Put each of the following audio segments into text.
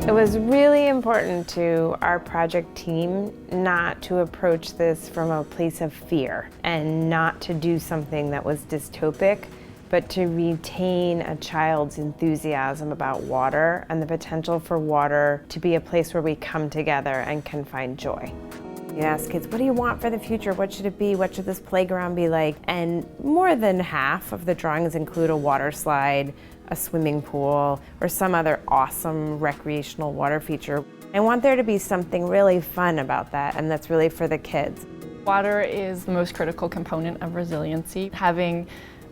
It was really important to our project team not to approach this from a place of fear and not to do something that was dystopic, but to retain a child's enthusiasm about water and the potential for water to be a place where we come together and can find joy. You ask kids, what do you want for the future? What should it be? What should this playground be like? And more than half of the drawings include a water slide, a swimming pool, or some other awesome recreational water feature. I want there to be something really fun about that, and that's really for the kids. Water is the most critical component of resiliency. Having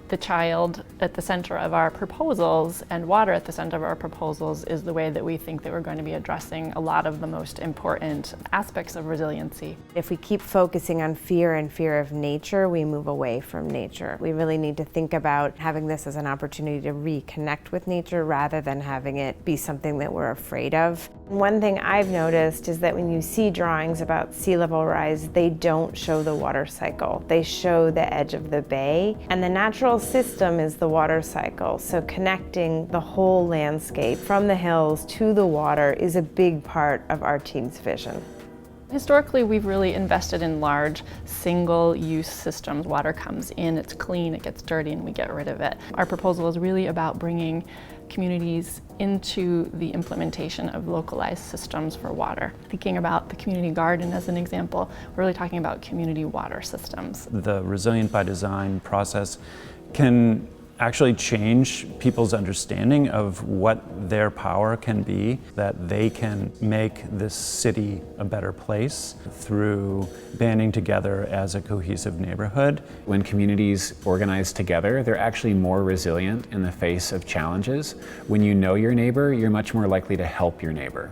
the child at the center of our proposals and water at the center of our proposals is the way that we think that we're going to be addressing a lot of the most important aspects of resiliency. If we keep focusing on fear and fear of nature, we move away from nature. We really need to think about having this as an opportunity to reconnect with nature rather than having it be something that we're afraid of. One thing I've noticed is that when you see drawings about sea level rise, they don't show the water cycle. They show the edge of the bay, and the natural system is the water cycle. So connecting the whole landscape from the hills to the water is a big part of our team's vision. Historically, we've really invested in large single-use systems. Water comes in, it's clean, it gets dirty, and we get rid of it. Our proposal is really about bringing communities into the implementation of localized systems for water. Thinking about the community garden as an example, we're really talking about community water systems. The Resilient by Design process can actually change people's understanding of what their power can be, that they can make this city a better place through banding together as a cohesive neighborhood. When communities organize together, they're actually more resilient in the face of challenges. When you know your neighbor, you're much more likely to help your neighbor.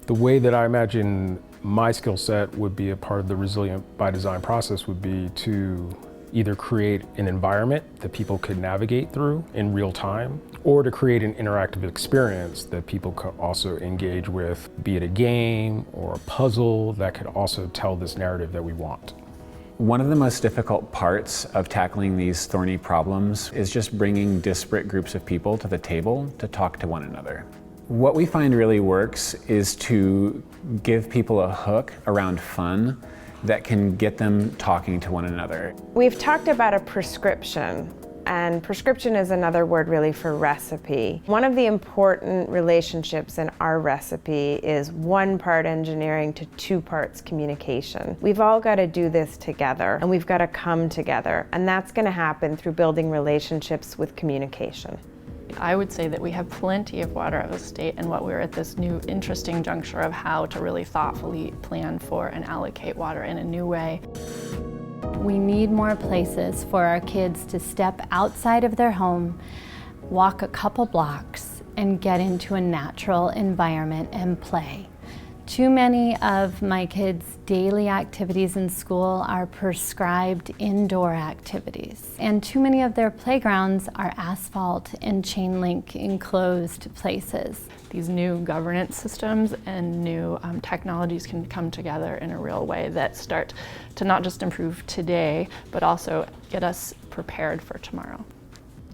The way that I imagine my skill set would be a part of the Resilient by Design process would be to either create an environment that people could navigate through in real time, or to create an interactive experience that people could also engage with, be it a game or a puzzle that could also tell this narrative that we want. One of the most difficult parts of tackling these thorny problems is just bringing disparate groups of people to the table to talk to one another. What we find really works is to give people a hook around fun that can get them talking to one another. We've talked about a prescription, and prescription is another word really for recipe. One of the important relationships in our recipe is 1 part engineering to 2 parts communication. We've all got to do this together, and we've got to come together, and that's going to happen through building relationships with communication. I would say that we have plenty of water at the state, and what we're at this new interesting juncture of how to really thoughtfully plan for and allocate water in a new way. We need more places for our kids to step outside of their home, walk a couple blocks, and get into a natural environment and play. Too many of my kids' daily activities in school are prescribed indoor activities, and too many of their playgrounds are asphalt and chain link enclosed places. These new governance systems and new technologies can come together in a real way that start to not just improve today, but also get us prepared for tomorrow.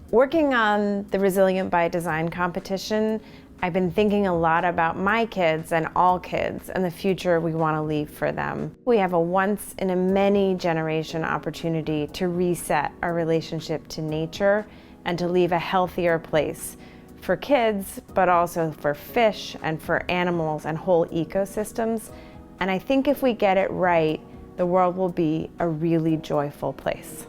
Working on the Resilient by Design competition, I've been thinking a lot about my kids and all kids and the future we want to leave for them. We have a once-in-a-many-generation opportunity to reset our relationship to nature and to leave a healthier place for kids, but also for fish and for animals and whole ecosystems. And I think if we get it right, the world will be a really joyful place.